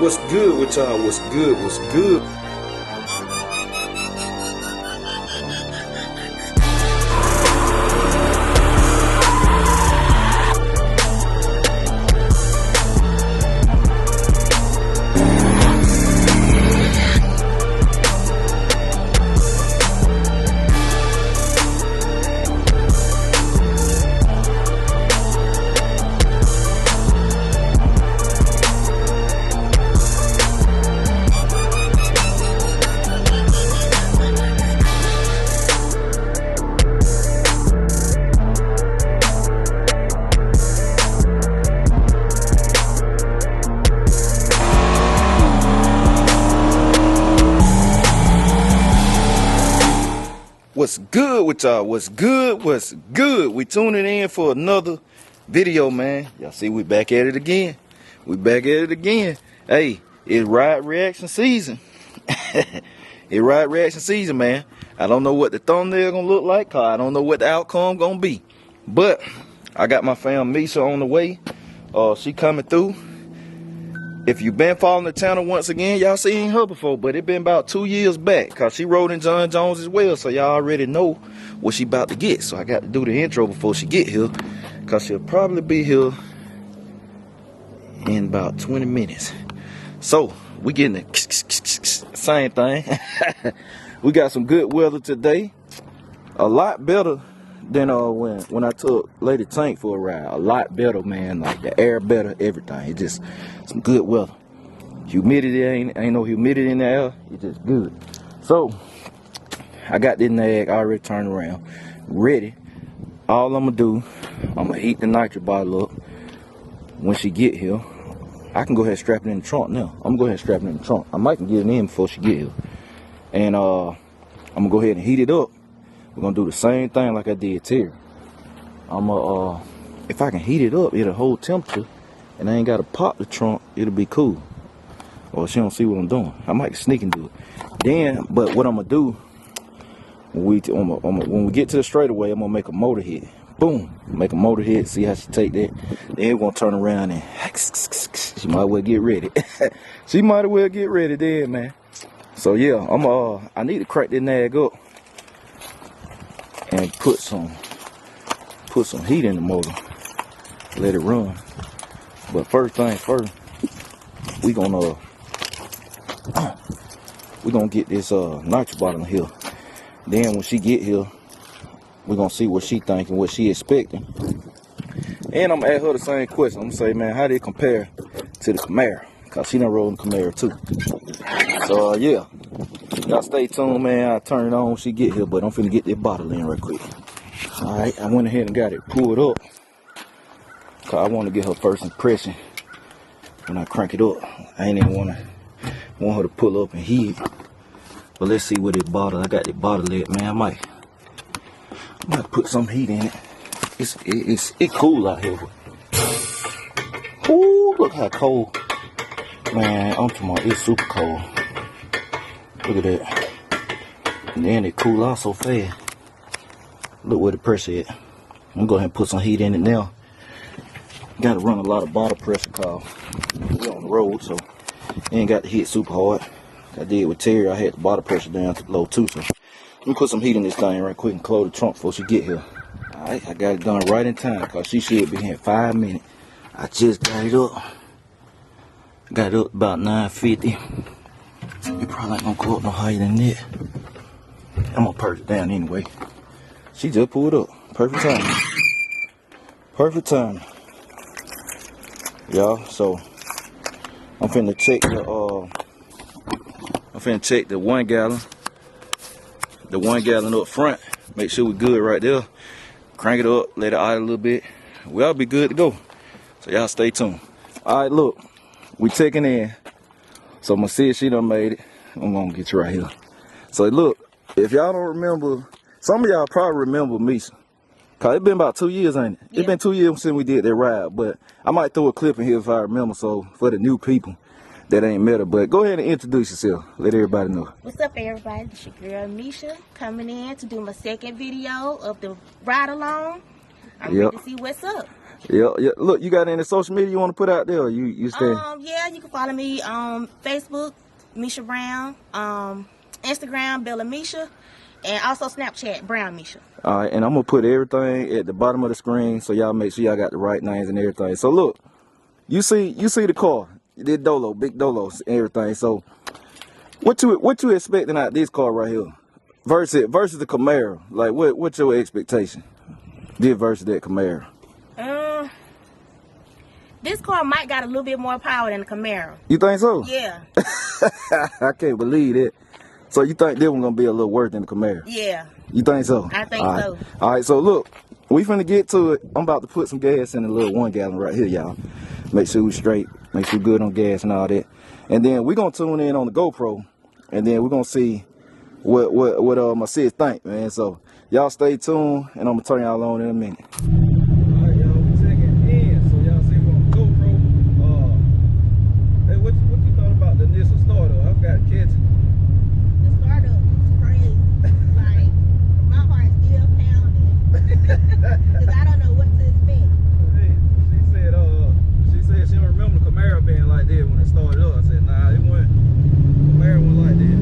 What's good with y'all? What's good? What's good? What's good with y'all? What's good? What's good? We tuning in for another video, man. Y'all see we back at it again. We back at it again. Hey, it's ride reaction season. It's ride reaction season, man. I don't know what the thumbnail gonna look like, cause I don't know what the outcome gonna be. But I got my fam Misha on the way. She coming through. If you've been following the channel once again, y'all seen her before, but it been about 2 years back, cause she rode in John Jones as well, so y'all already know what she about to get. So I got to do the intro before she get here, cause she'll probably be here in about 20 minutes. So we getting the same thing. We got some good weather today, a lot better than when I took Lady Tank for a ride. A lot better, man. Like the air better, everything. It's just some good weather. Humidity ain't no humidity in the air. It's just good. So I got this nag already turned around, ready. All I'm gonna do, I'm gonna heat the nitro bottle up. When she get here, I can go ahead and strap it in the trunk now. I'm gonna go ahead and strap it in the trunk. I might can get it in before she get here. And I'm gonna go ahead and heat it up. We're gonna do the same thing like I did Terry. If I can heat it up, it'll hold temperature, and I ain't gotta pop the trunk. It'll be cool. Or she don't see what I'm doing. I might sneak and do it. Then, but what I'm gonna do when we get to the straightaway, I'm gonna make a motor hit. Boom, make a motor hit. See how she take that. Then we're gonna turn around and she might well get ready. She might as well get ready then, man. So yeah, I need to crack this nag up and put some heat in the motor, let it run. But first thing first, we gonna get this nitro bottle here. Then when she get here, we're gonna see what she thinking, what she expecting. And I'm gonna ask her the same question. I'm gonna say, man, how did it compare to the Camaro? Cause she done rode in the Camaro too. So yeah, y'all stay tuned, man. I'll turn it on when she get here, but I'm finna get this bottle in right quick. Alright, I went ahead and got it pulled up, cause I want to get her first impression when I crank it up. I ain't even want her to pull up and heat. But let's see what this bottle, I got this bottle at, man. I might put some heat in it. It's cool out here. Ooh, look how cold. Man, I'm talking about, it's super cold. Look at that. And then it cool out so fast. Look where the pressure is. I'm gonna go ahead and put some heat in it now. Gotta run a lot of bottle pressure, cause we're on the road, so ain't got to hit super hard. I did with Terry, I had the bottle pressure down to low too, so let me put some heat in this thing right quick and close the trunk before she get here. Alright, I got it done right in time, cause she should be here in 5 minutes. I just got it up. Got it up about 950. It probably ain't gonna go up no higher than that. I'm gonna purge it down anyway. She just pulled up. Perfect timing. Perfect timing. Y'all, so I'm finna check the 1 gallon. The 1 gallon up front. Make sure we're good right there. Crank it up, let it idle a little bit. We'll be good to go. So y'all stay tuned. Alright, look. We checking in. So I'm gonna see if she done made it. I'm gonna get you right here. So look, if y'all don't remember, some of y'all probably remember Misha. Cause it's been about 2 years, ain't it? Yeah. It's been 2 years since we did that ride, but I might throw a clip in here if I remember, so for the new people that ain't met her. But go ahead and introduce yourself. Let everybody know. What's up, everybody? It's your girl Misha coming in to do my second video of the ride along. I'm ready to see what's up. Yeah, yeah. Look, you got any social media you want to put out there? Or you stay? Yeah, you can follow me on Facebook, Misha Brown, Instagram, Bella Misha, and also Snapchat, Brown Misha. All right, and I'm gonna put everything at the bottom of the screen so y'all make sure y'all got the right names and everything. So look, you see the car, the Dolo, big Dolos, and everything. So what you expecting out this car right here versus the Camaro? Like what's your expectation? This versus that Camaro. This car might got a little bit more power than the Camaro. You think so? Yeah. I can't believe it. So you think this one gonna be a little worse than the Camaro? Yeah. You think so? I think All so. Right. All right, so look, we finna get to it. I'm about to put some gas in a little 1 gallon right here, y'all. Make sure we straight, make sure we good on gas and all that. And then we're gonna tune in on the GoPro, and then we're gonna see what my sis think, man. So y'all stay tuned, and I'm gonna turn y'all on in a minute. Alright, y'all, we checking in, so y'all see we're on GoPro. Hey, what you thought about the initial startup? I forgot to catch it. The startup was crazy. Like, my heart still pounding. Because I don't know what to expect. Hey, she said she don't remember the Camaro being like that when it started up. I said, nah, it wasn't. Camaro wasn't like that.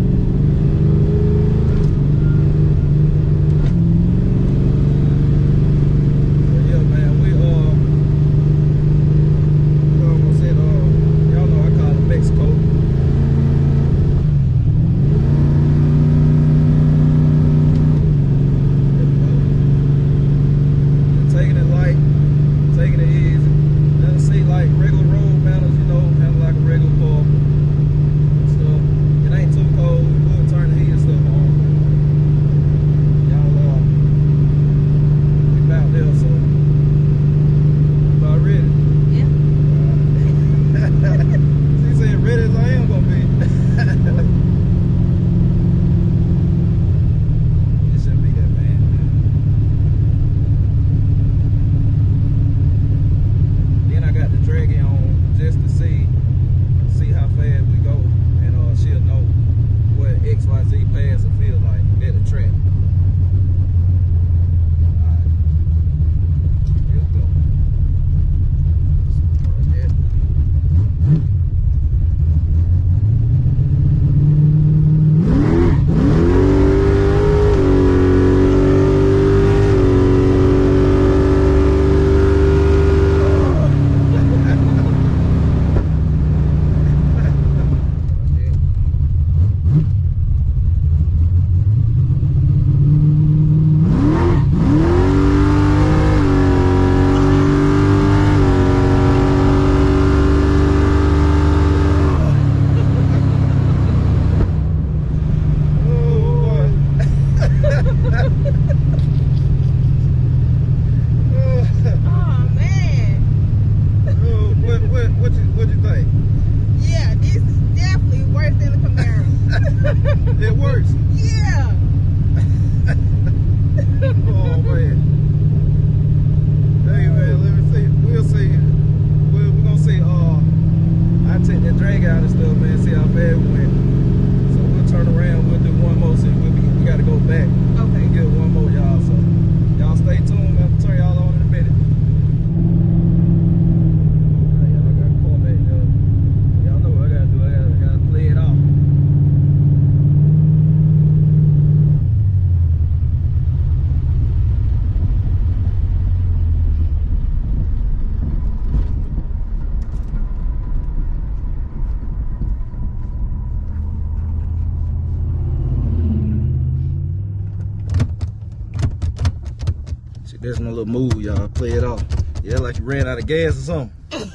That's my little move, y'all. Play it off. Yeah, like you ran out of gas or something.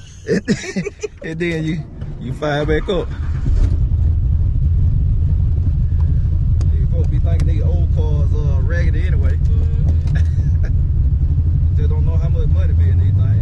And then you fire back up. These folks be thinking these old cars raggedy anyway. Just don't know how much money be in these things.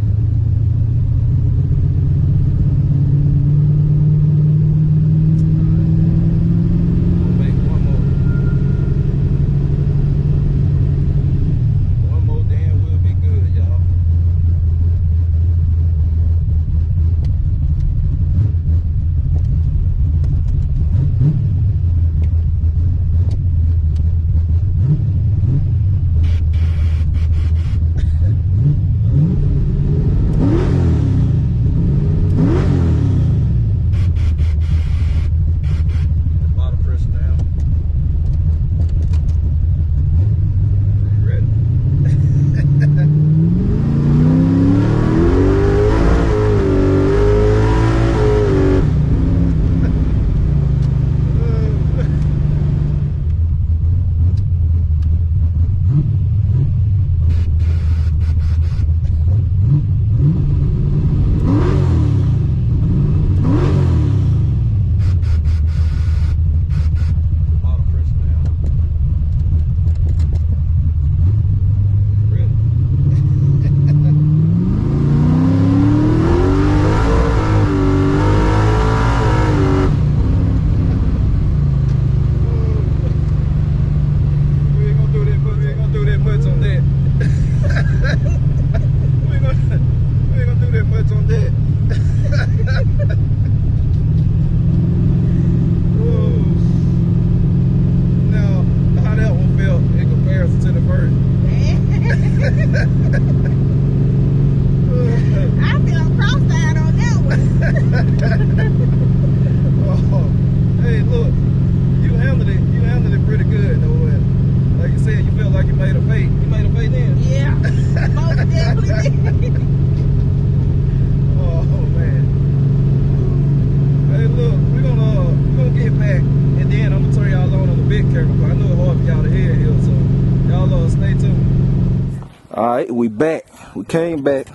right, we back. We came back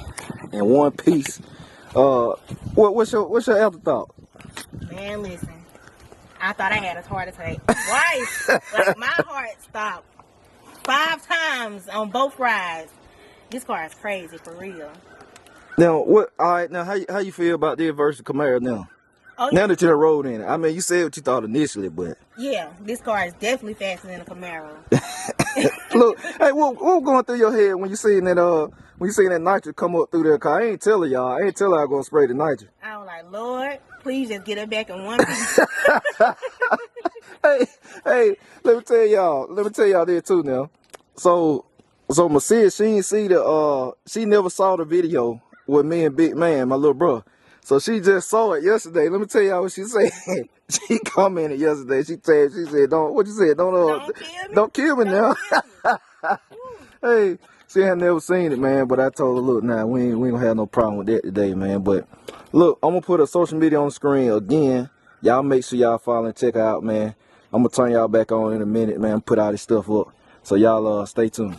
in one piece. What's your afterthought? Man, listen. I thought I had a heart attack twice. Like my heart stopped 5 times on both rides. This car is crazy for real. Now what? All right, now how you feel about this versus Camaro now? Oh, Now that you done rode in it, I mean, you said what you thought initially, but yeah, this car is definitely faster than a Camaro. look, hey, what was going through your head when you seen that nitrous come up through there? Cause I ain't telling y'all, I ain't telling y'all gonna spray the nitrous. I was like, Lord, please just get it back in one piece. hey, let me tell y'all this too now. So Mercedes, she never saw the video with me and Big Man, my little bro. So she just saw it yesterday. Let me tell y'all what she said. She commented yesterday. She said, don't kill me now. Hey, she had never seen it, man. But I told her, look, nah, we ain't gonna have no problem with that today, man. But look, I'm gonna put a social media on the screen again. Y'all make sure y'all follow and check her out, man. I'm gonna turn y'all back on in a minute, man. Put all this stuff up. So y'all stay tuned.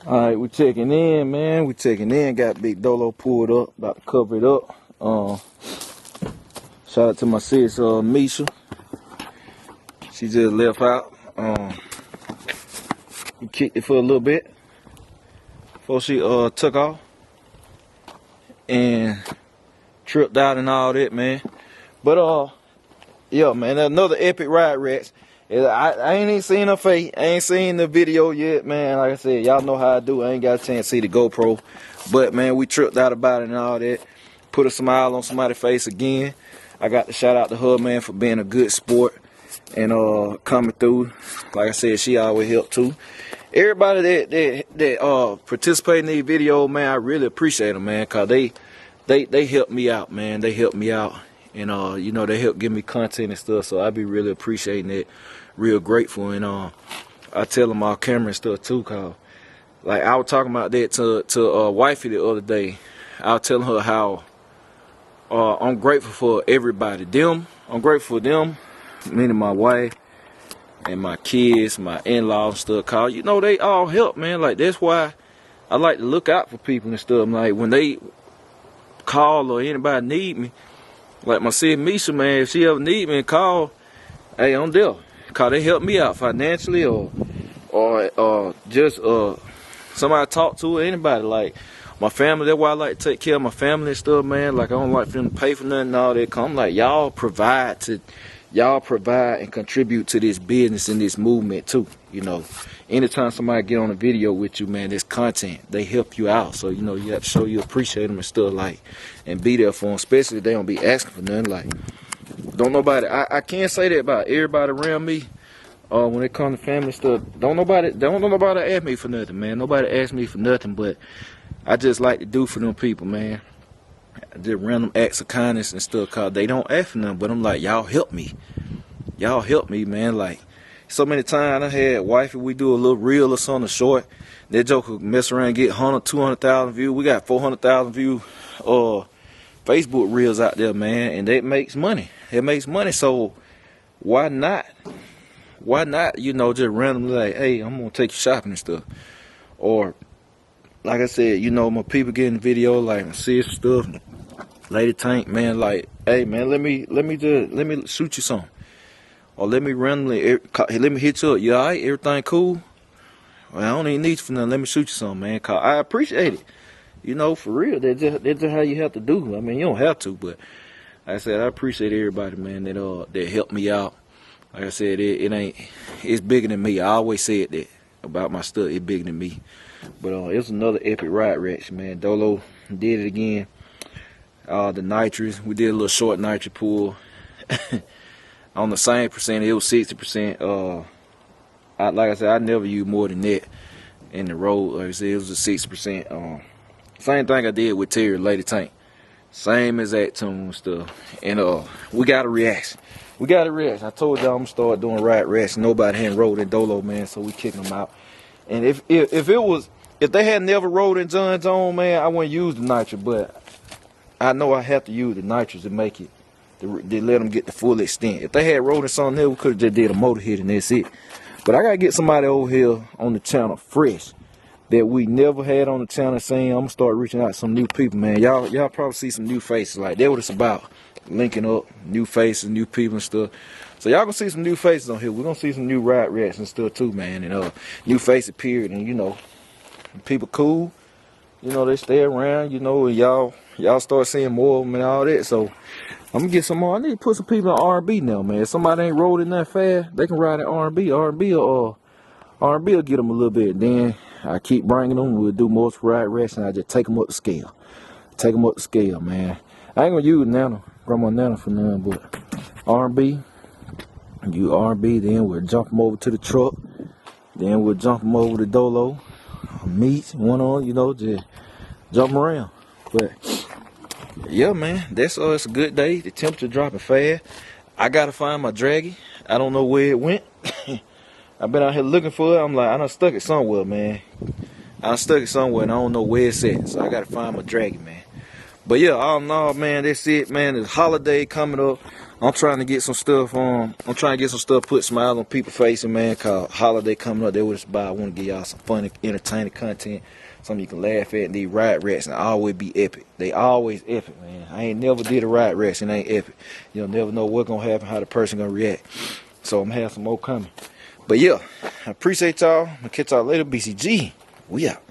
All right, we checking in, man. We checking in. Got Big Dolo pulled up, about to cover it up. Shout out to my sis, Misha. She just left out. We kicked it for a little bit before she took off and tripped out and all that, man. But yeah, man, another epic ride, Rex. I ain't even seen her face. I ain't seen the video yet, man. Like I said, y'all know how I do. I ain't got a chance to see the GoPro. But, man, we tripped out about it and all that. Put a smile on somebody's face again. I got to shout out to her, man, for being a good sport and coming through. Like I said, she always helped, too. Everybody that participate in these videos, man, I really appreciate them, man, because they help me out, man. They help me out. And, you know, they help give me content and stuff, so I be really appreciating it, real grateful. And I tell them all camera and stuff, too, because, like, I was talking about that to wifey the other day. I was telling her how I'm grateful for everybody. I'm grateful for them, meaning my wife and my kids, my in-laws and stuff, because, you know, they all help, man. Like, that's why I like to look out for people and stuff. Like, when they call or anybody need me, like my sis Misha, man, if she ever need me and call, hey, I'm there. Cause they help me out financially or just somebody talk to or anybody. Like my family, that's why I like to take care of my family and stuff, man. Like I don't like for them to pay for nothing and all that. Cause I'm like, y'all provide and contribute to this business and this movement too. You know, anytime somebody get on a video with you, man, this content, they help you out. So, you know, you have to show you appreciate them and stuff, like, and be there for them, especially if they don't be asking for nothing. Like, don't nobody, I can't say that about everybody around me. When it comes to family stuff, don't nobody ask me for nothing, man. Nobody asks me for nothing, but I just like to do for them people, man. Just random acts of kindness and stuff, cause they don't ask for nothing, but I'm like, y'all help me. Y'all help me, man. Like, so many times I had wifey, we do a little reel or something short. That joke would mess around and get 100, 200,000 views. We got 400,000 view Facebook reels out there, man, and that makes money. It makes money, so why not? Why not, you know, just randomly like, hey, I'm going to take you shopping and stuff. Or, like I said, you know, my people getting video, like, my sis stuff, Lady Tank, man, like, hey, man, let me shoot you something. Or let me hit you up. You alright? Everything cool? Well, I don't even need you for nothing. Let me shoot you something, man. Cause I appreciate it. You know, for real. That's just how you have to do. I mean, you don't have to, but like I said, I appreciate everybody, man, that helped me out. Like I said, it's bigger than me. I always said that about my stuff. It's bigger than me. But it's another epic ride, Rex, man. Dolo did it again. The nitrous, we did a little short nitrous pull. On the same percent, it was 60%. Like I said, I never use more than that in the road. Like I said, it was a 60%. Same thing I did with Terry, Lady Tank. Same exact tune and stuff. And we got a reaction. I told y'all I'm gonna start doing ride reaction. Nobody hadn't rode in Dolo, man, so we kicking them out. And if they had never rode in John's Zone, man, I wouldn't use the nitrous, but I know I have to use the nitrous to make it. They let them get the full extent. If they had rode in something else, we could have just did a motor hit and that's it. But I gotta get somebody over here on the channel fresh that we never had on the channel, saying I'm gonna start reaching out to some new people, man. Y'all probably see some new faces. Like, that's what it's about. Linking up, new faces, new people and stuff. So y'all gonna see some new faces on here. We're gonna see some new ride rats and stuff too, man. And new faces period. And you know, people cool. You know, they stay around, you know, and y'all start seeing more of them and all that. So I'm gonna get some more. I need to put some people in R&B now, man. If somebody ain't rolling that fast, they can ride in R&B. R&B will get them a little bit. Then I keep bringing them. We'll do more ride rats, and I just take them up the scale. Take them up the scale, man. I ain't gonna use Nana, Grandma Nana for none, but R&B. You R&B, then we'll jump them over to the truck. Then we'll jump them over to Dolo. Meat, one on, you know, just jump around. But yeah, man, that's it's a good day. The temperature dropping fast. I gotta find my draggy. I don't know where it went. I've been out here looking for it. I'm like, I done stuck it somewhere, man. I done stuck it somewhere and I don't know where it's at. So I gotta find my draggy, man. But yeah, all in all, man, that's it, man. There's holiday coming up. I'm trying to get some stuff on. I'm trying to get some stuff, put smiles on people's faces, man. Cause holiday coming up, that's what it's about. I want to give y'all some funny, entertaining content, something you can laugh at. And these ride rats, and always be epic. They always epic, man. I ain't never did a ride rats and ain't epic. You'll never know what's gonna happen, how the person gonna react. So I'm gonna have some more coming. But yeah, I appreciate y'all. I'm gonna catch y'all later. BCG, we out.